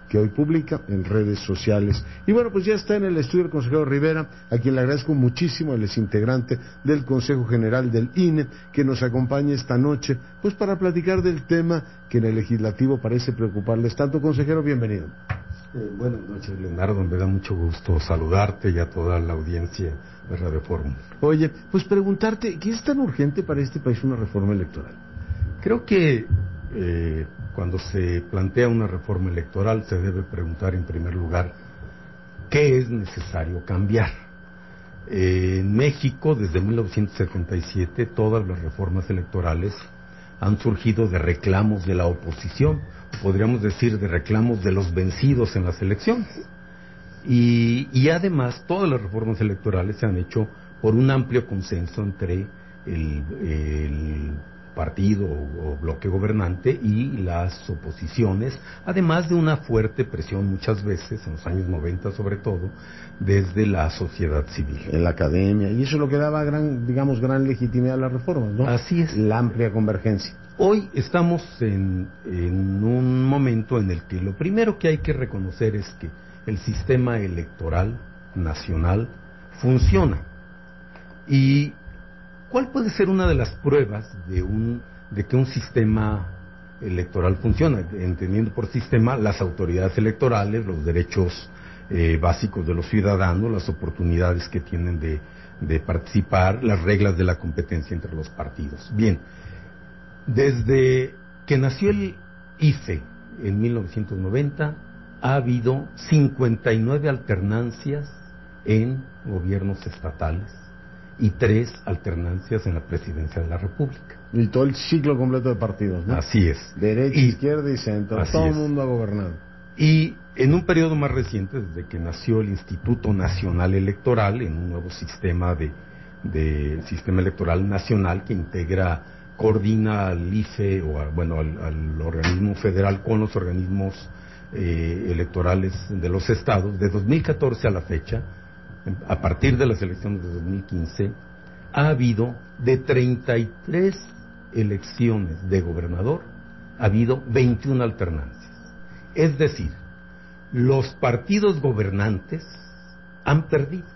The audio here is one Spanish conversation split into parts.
que hoy publica en redes sociales. Y bueno, pues ya está en el estudio el consejero Rivera, a quien le agradezco muchísimo. Él es integrante del Consejo General del INE, que nos acompaña esta noche, pues para platicar del tema que en el legislativo parece preocuparles tanto. Consejero, bienvenido. Buenas noches, Leonardo, me da mucho gusto saludarte y a toda la audiencia de Radio Fórum. Oye, pues preguntarte, ¿qué es tan urgente para este país una reforma electoral? Creo que cuando se plantea una reforma electoral se debe preguntar en primer lugar ¿qué es necesario cambiar? En México, desde 1977, todas las reformas electorales han surgido de reclamos de la oposición, podríamos decir de reclamos de los vencidos en las elecciones. Y además todas las reformas electorales se han hecho por un amplio consenso entre el partido o bloque gobernante y las oposiciones, además de una fuerte presión muchas veces, en los años 90 sobre todo, desde la sociedad civil. En la academia, y eso es lo que daba gran legitimidad a las reformas, ¿no? Así es. La amplia convergencia. Hoy estamos en un momento en el que lo primero que hay que reconocer es que el sistema electoral nacional funciona. Y ¿cuál puede ser una de las pruebas de que un sistema electoral funciona? Entendiendo por sistema las autoridades electorales, los derechos básicos de los ciudadanos, las oportunidades que tienen de participar, las reglas de la competencia entre los partidos. Bien, desde que nació el IFE en 1990, ha habido 59 alternancias en gobiernos estatales y 3 alternancias en la presidencia de la República. Y todo el ciclo completo de partidos, ¿no? Así es. Derecha, izquierda y centro, todo el mundo ha gobernado. Y en un periodo más reciente, desde que nació el Instituto Nacional Electoral, en un nuevo sistema sistema electoral nacional que coordina al IFE al organismo federal con los organismos electorales de los estados, de 2014 a la fecha, a partir de las elecciones de 2015, ha habido de 33 elecciones de gobernador, ha habido 21 alternancias. Es decir, los partidos gobernantes han perdido.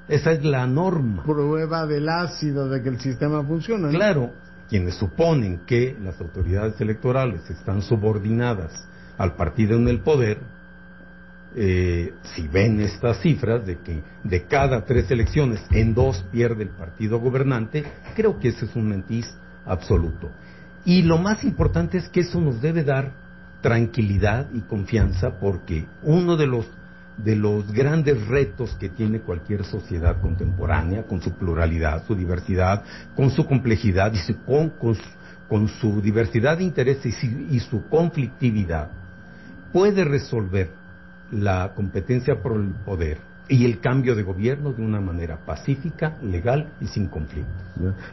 Esa es la norma. Prueba del ácido de que el sistema funciona, ¿no? Claro, quienes suponen que las autoridades electorales están subordinadas al partido en el poder, si ven estas cifras de que de cada 3 elecciones en 2 pierde el partido gobernante, creo que ese es un mentiz absoluto. Y lo más importante es que eso nos debe dar tranquilidad y confianza, porque uno de los grandes retos que tiene cualquier sociedad contemporánea, con su pluralidad, su diversidad, con su complejidad y con su diversidad de intereses y su conflictividad, puede resolver la competencia por el poder y el cambio de gobierno de una manera pacífica, legal y sin conflictos.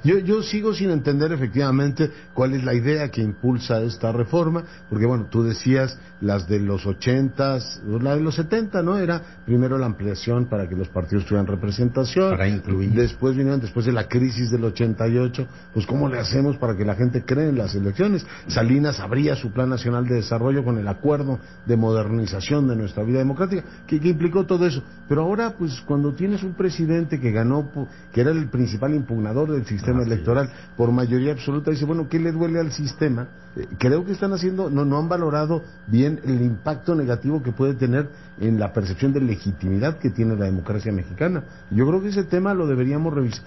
Yo sigo sin entender efectivamente cuál es la idea que impulsa esta reforma, porque bueno, tú decías las de los 80s, la de los 70, ¿no? Era primero la ampliación para que los partidos tuvieran representación, para incluir. Después de la crisis del 88, pues ¿cómo le hacemos para que la gente cree en las elecciones? Salinas abría su Plan Nacional de Desarrollo con el acuerdo de modernización de nuestra vida democrática, que implicó todo eso. Pero ahora, pues, cuando tienes un presidente que ganó, que era el principal impugnador del sistema electoral por mayoría absoluta, dice, bueno, ¿qué le duele al sistema? Creo que están haciendo, no han valorado bien el impacto negativo que puede tener en la percepción de legitimidad que tiene la democracia mexicana. Yo creo que ese tema lo deberíamos revisar,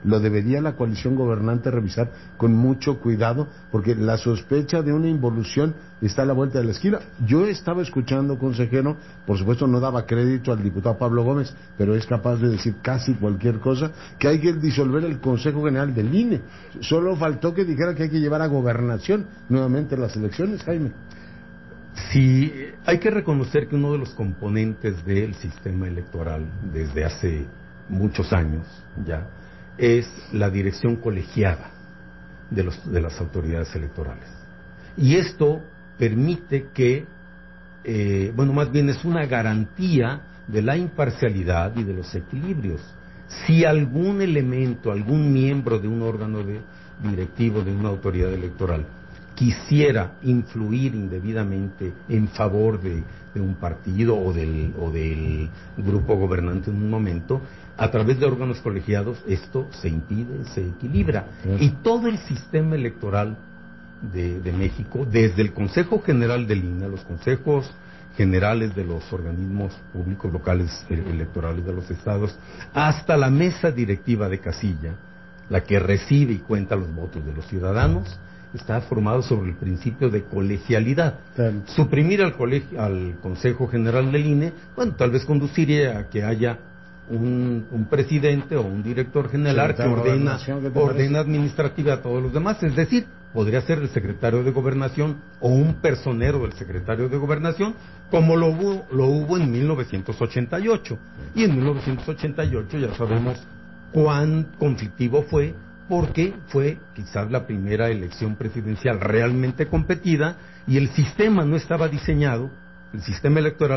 lo debería la coalición gobernante revisar con mucho cuidado, porque la sospecha de una involución está a la vuelta de la esquina. Yo estaba escuchando, consejero, por supuesto no daba crédito al diputado Pablo Gómez, pero es capaz de decir casi cualquier cosa, que hay que disolver el Consejo General del INE. Solo faltó que dijera que hay que llevar a gobernación nuevamente las elecciones, Jaime. Sí, hay que reconocer que uno de los componentes del sistema electoral desde hace muchos años ya es la dirección colegiada de las autoridades electorales. Y esto permite que, más bien es una garantía de la imparcialidad y de los equilibrios. Si algún elemento, algún miembro de un órgano directivo de una autoridad electoral quisiera influir indebidamente en favor de un partido o del grupo gobernante en un momento, a través de órganos colegiados esto se impide, se equilibra. Y todo el sistema electoral de México, desde el Consejo General del INE, los consejos generales de los organismos públicos locales electorales de los estados, hasta la mesa directiva de casilla, la que recibe y cuenta los votos de los ciudadanos, está formado sobre el principio de colegialidad. Suprimir al Consejo General del INE, bueno, tal vez conduciría a que haya un presidente o un director general que ordena administrativa a todos los demás, es decir, podría ser el secretario de Gobernación o un personero del secretario de Gobernación, como lo hubo en 1988. Y en 1988 ya sabemos cuán conflictivo fue, porque fue quizás la primera elección presidencial realmente competida y el sistema electoral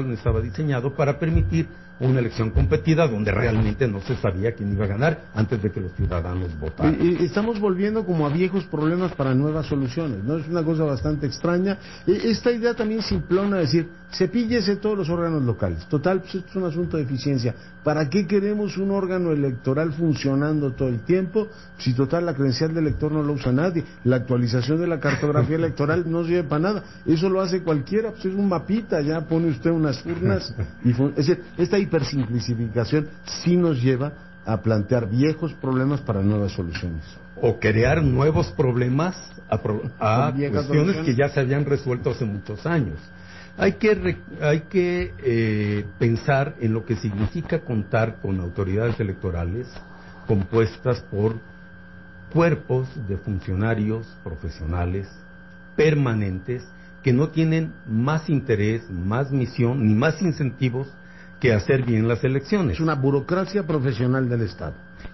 no estaba diseñado para permitir una elección competida donde realmente no se sabía quién iba a ganar antes de que los ciudadanos votaran. Y estamos volviendo como a viejos problemas para nuevas soluciones, ¿no? Es una cosa bastante extraña. Esta idea también simplona, decir, cepíllese todos los órganos locales. Total, pues esto es un asunto de eficiencia. ¿Para qué queremos un órgano electoral funcionando todo el tiempo? Si total, la credencial de elector no lo usa nadie. La actualización de la cartografía electoral no sirve para nada. Eso lo hace cualquiera, pues es un mapita, ya pone usted unas urnas. Es decir, esta hipersimplificación sí nos lleva a plantear viejos problemas para nuevas soluciones. O crear nuevos problemas a cuestiones que ya se habían resuelto hace muchos años. Hay que pensar en lo que significa contar con autoridades electorales compuestas por cuerpos de funcionarios profesionales permanentes que no tienen más interés, más misión ni más incentivos que hacer bien las elecciones. Es una burocracia profesional del Estado.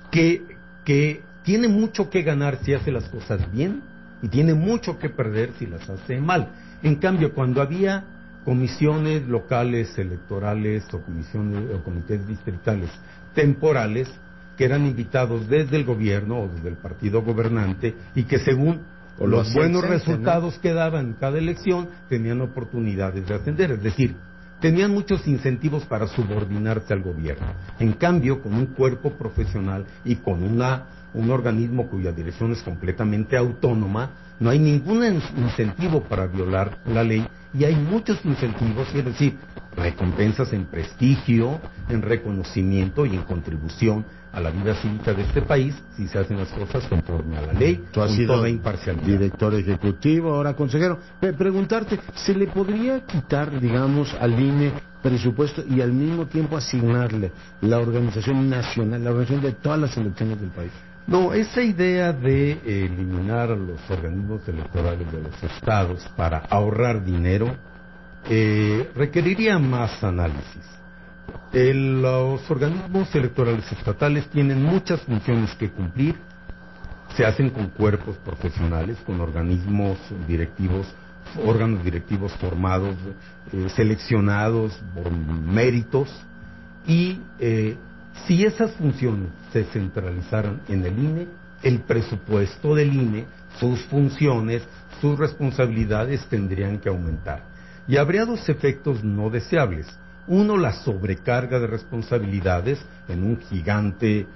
Que tiene mucho que ganar si hace las cosas bien y tiene mucho que perder si las hace mal. En cambio, cuando había comisiones locales electorales o comités distritales temporales que eran invitados desde el gobierno o desde el partido gobernante y que según los buenos resultados que daban en cada elección tenían oportunidades de ascender, es decir, tenían muchos incentivos para subordinarse al gobierno. En cambio, con un cuerpo profesional y con un organismo cuya dirección es completamente autónoma, no hay ningún incentivo para violar la ley y hay muchos incentivos, es decir, recompensas en prestigio, en reconocimiento y en contribución a la vida cívica de este país si se hacen las cosas conforme a la ley, con toda imparcialidad. Director ejecutivo, ahora consejero. Preguntarte, ¿se le podría quitar, digamos, al INE presupuesto y al mismo tiempo asignarle la organización nacional, la organización de todas las elecciones del país? No, esa idea de eliminar a los organismos electorales de los estados para ahorrar dinero requeriría más análisis. Los organismos electorales estatales tienen muchas funciones que cumplir, se hacen con cuerpos profesionales, con órganos directivos formados, seleccionados por méritos, y si esas funciones se centralizaran en el INE, el presupuesto del INE, sus funciones, sus responsabilidades tendrían que aumentar. Y habría dos efectos no deseables. Uno, la sobrecarga de responsabilidades en un gigante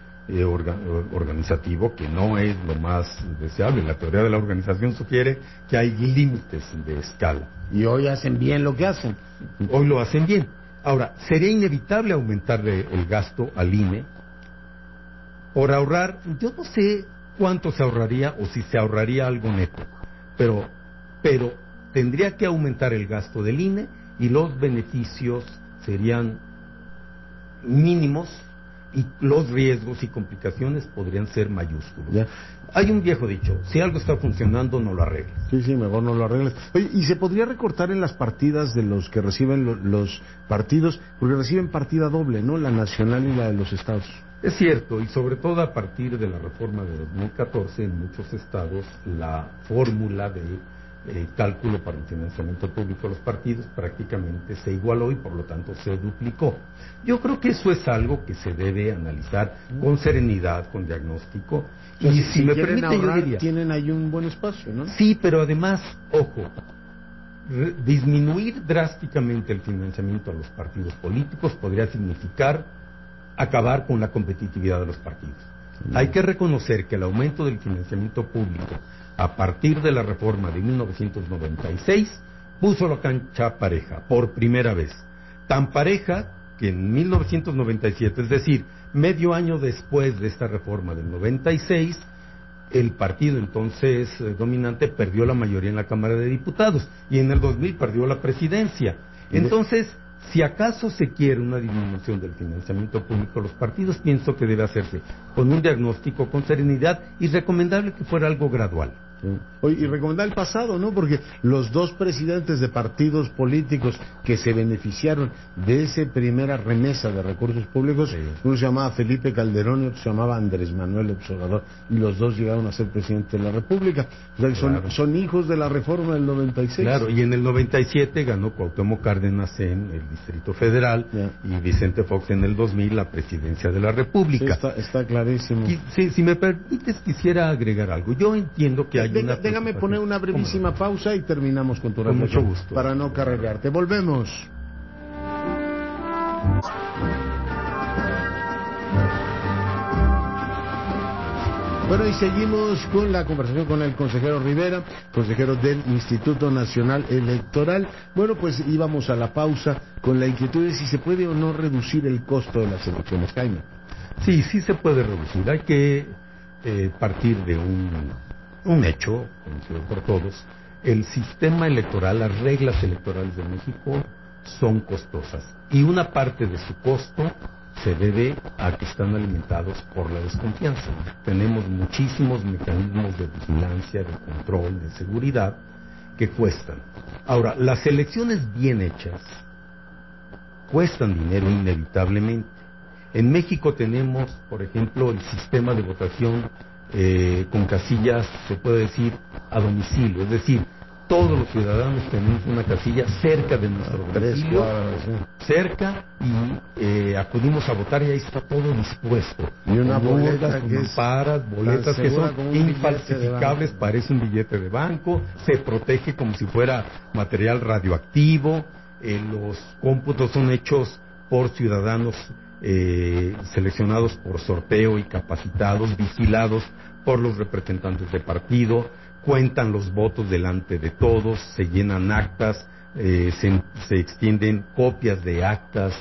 organizativo que no es lo más deseable. La teoría de la organización sugiere que hay límites de escala. Y hoy hacen bien lo que hacen. Hoy lo hacen bien. Ahora, sería inevitable aumentarle el gasto al INE por ahorrar, yo no sé cuánto se ahorraría o si se ahorraría algo neto, pero tendría que aumentar el gasto del INE y los beneficios serían mínimos y los riesgos y complicaciones podrían ser mayúsculos. Ya. Hay un viejo dicho, si algo está funcionando no lo arregles. Sí, mejor no lo arregles. Oye, ¿y se podría recortar en las partidas de los que reciben los partidos? Porque reciben partida doble, ¿no? La nacional y la de los estados. Es cierto, y sobre todo a partir de la reforma de 2014, en muchos estados, la fórmula de cálculo para el financiamiento público de los partidos prácticamente se igualó y por lo tanto se duplicó. Yo creo que eso es algo que se debe analizar con serenidad, con diagnóstico. Y si me permite, ahorrar, yo diría, tienen ahí un buen espacio, ¿no? Sí, pero además, ojo, disminuir drásticamente el financiamiento a los partidos políticos podría significar acabar con la competitividad de los partidos. Hay que reconocer que el aumento del financiamiento público a partir de la reforma de 1996 puso la cancha pareja por primera vez. Tan pareja que en 1997, es decir, medio año después de esta reforma del 96, el partido entonces dominante perdió la mayoría en la Cámara de Diputados y en el 2000 perdió la presidencia. Entonces, si acaso se quiere una disminución del financiamiento público, los partidos pienso que debe hacerse con un diagnóstico, con serenidad y recomendable que fuera algo gradual. Oye, y recomendar el pasado, ¿no? Porque los dos presidentes de partidos políticos que se beneficiaron de esa primera remesa de recursos públicos, sí, uno se llamaba Felipe Calderón y otro se llamaba Andrés Manuel López Obrador, y los dos llegaron a ser presidente de la República. O sea, que son hijos de la reforma del 96. Claro, y en el 97 ganó Cuauhtémoc Cárdenas en el Distrito Federal y Vicente Fox en el 2000 la presidencia de la República. Sí, está clarísimo. Y, si me permites, quisiera agregar algo. Yo entiendo que hay déjame poner una brevísima pausa y terminamos con tu reflexión. Con mucho gusto. Para no cargarte. Volvemos. Bueno, y seguimos con la conversación con el consejero Rivera, consejero del Instituto Nacional Electoral. Bueno, pues íbamos a la pausa con la inquietud de si se puede o no reducir el costo de las elecciones, Jaime. Sí, sí se puede reducir. Hay que partir de un hecho, conocido por todos. El sistema electoral, las reglas electorales de México son costosas y una parte de su costo se debe a que están alimentados por la desconfianza. Tenemos muchísimos mecanismos de vigilancia, de control, de seguridad que cuestan. Ahora, las elecciones bien hechas cuestan dinero inevitablemente. En México tenemos, por ejemplo, el sistema de votación con casillas, se puede decir, a domicilio, es decir, todos los ciudadanos tenemos una casilla cerca de nuestro domicilio, cerca, y acudimos a votar y ahí está todo dispuesto. Y una boleta con mamparas, boletas que son infalsificables, parece un billete de banco, se protege como si fuera material radioactivo, los cómputos son hechos por ciudadanos seleccionados por sorteo y capacitados, vigilados por los representantes de partido, cuentan los votos delante de todos, se llenan actas, se extienden copias de actas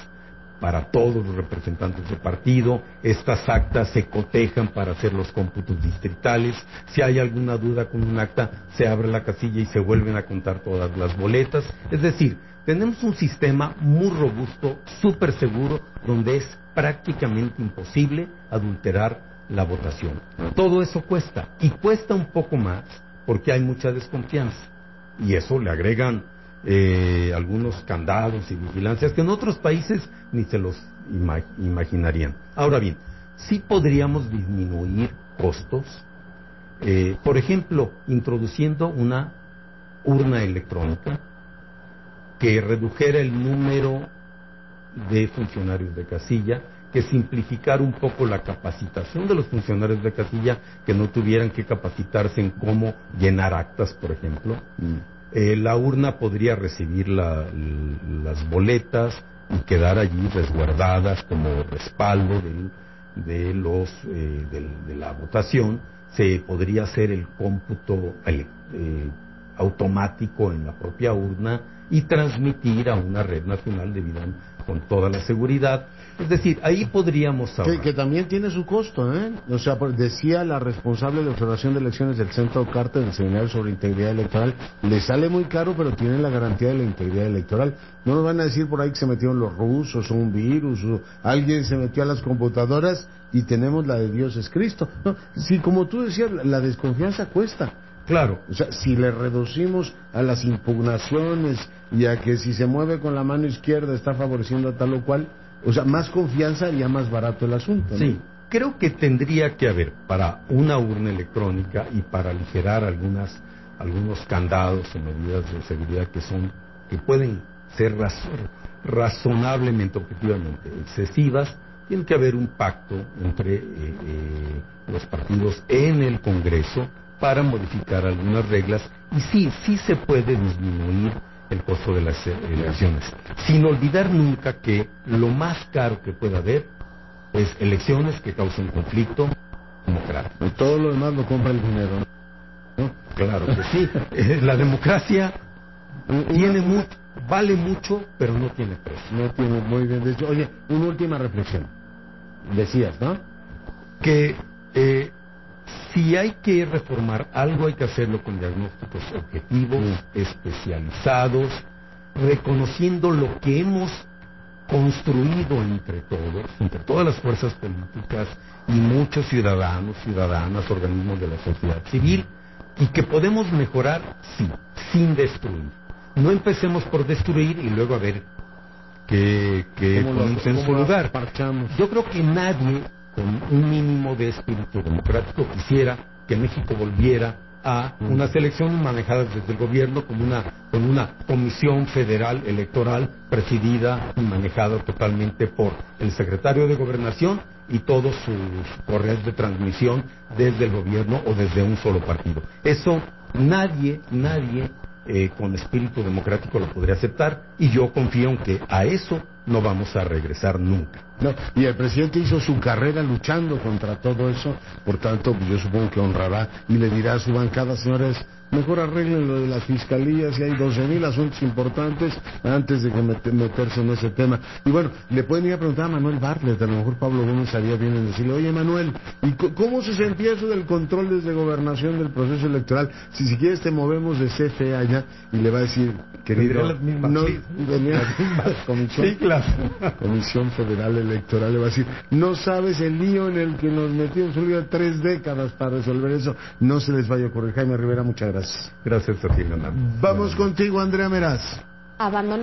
para todos los representantes de partido, estas actas se cotejan para hacer los cómputos distritales, si hay alguna duda con un acta, se abre la casilla y se vuelven a contar todas las boletas, es decir, tenemos un sistema muy robusto, súper seguro, donde es prácticamente imposible adulterar la votación. Todo eso cuesta, y cuesta un poco más porque hay mucha desconfianza, y eso le agregan algunos candados y vigilancias que en otros países ni se los imaginarían. Ahora bien, sí podríamos disminuir costos, por ejemplo, introduciendo una urna electrónica que redujera el número de funcionarios de casilla, que simplificara un poco la capacitación de los funcionarios de casilla, que no tuvieran que capacitarse en cómo llenar actas, por ejemplo. La urna podría recibir las boletas y quedar allí resguardadas como respaldo de la votación. Se podría hacer el cómputo automático en la propia urna y transmitir a una red nacional de vida con toda la seguridad. Es decir, ahí podríamos ahorrar. Que también tiene su costo, ¿eh? O sea, decía la responsable de observación de elecciones del Centro Carter del Seminario sobre Integridad Electoral, le sale muy caro, pero tiene la garantía de la integridad electoral. No nos van a decir por ahí que se metieron los rusos o un virus o alguien se metió a las computadoras y tenemos la de Dios es Cristo. No, sí, como tú decías, la desconfianza cuesta. Claro. O sea, si le reducimos a las impugnaciones y a que si se mueve con la mano izquierda está favoreciendo a tal o cual, o sea, más confianza haría más barato el asunto, ¿no? Sí, creo que tendría que haber para una urna electrónica y para aligerar algunas algunos candados o medidas de seguridad que pueden ser razonablemente, objetivamente excesivas. Tiene que haber un pacto entre los partidos en el Congreso para modificar algunas reglas, y sí se puede disminuir el costo de las elecciones, sin olvidar nunca que lo más caro que pueda haber es elecciones que causen conflicto democrático. Y todo lo demás lo compra el dinero, ¿no? Claro que sí. La democracia vale mucho, pero no tiene precio. No tiene, muy bien. De hecho, oye, una última reflexión. Decías, ¿no? Que si hay que reformar algo, hay que hacerlo con diagnósticos objetivos, especializados, reconociendo lo que hemos construido entre todos, entre todas las fuerzas políticas y muchos ciudadanos, ciudadanas, organismos de la sociedad civil, y que podemos mejorar, sí, sin destruir. No empecemos por destruir y luego a ver que comienza en su lugar. Yo creo que nadie con un mínimo de espíritu democrático quisiera que México volviera a unas elecciones manejadas desde el gobierno con una comisión federal electoral presidida y manejada totalmente por el secretario de Gobernación y todos sus correos de transmisión desde el gobierno o desde un solo partido. Eso nadie con espíritu democrático lo podría aceptar, y yo confío en que a eso no vamos a regresar nunca. No, y el presidente hizo su carrera luchando contra todo eso, por tanto, yo supongo que honrará y le dirá a su bancada: señores, mejor arreglen lo de las fiscalías, y hay 12,000 asuntos importantes antes de que meterse en ese tema. Y bueno, le pueden ir a preguntar a Manuel Bartlett, a lo mejor Pablo Gómez haría bien en decirle: oye, Manuel, ¿y cómo se sentía eso del control desde Gobernación del proceso electoral? Si quieres te movemos de CFE allá, y le va a decir: querido, las mismas, no, sí, las mismas comisión, sí, claro. Comisión Federal Electoral, le va a decir: no sabes el lío en el que nos metimos, de 3 décadas para resolver eso. No se les vaya a ocurrir. Jaime Rivera, muchas gracias. Gracias a ti, Leonardo. Vamos contigo, Andrea Meraz. Abandona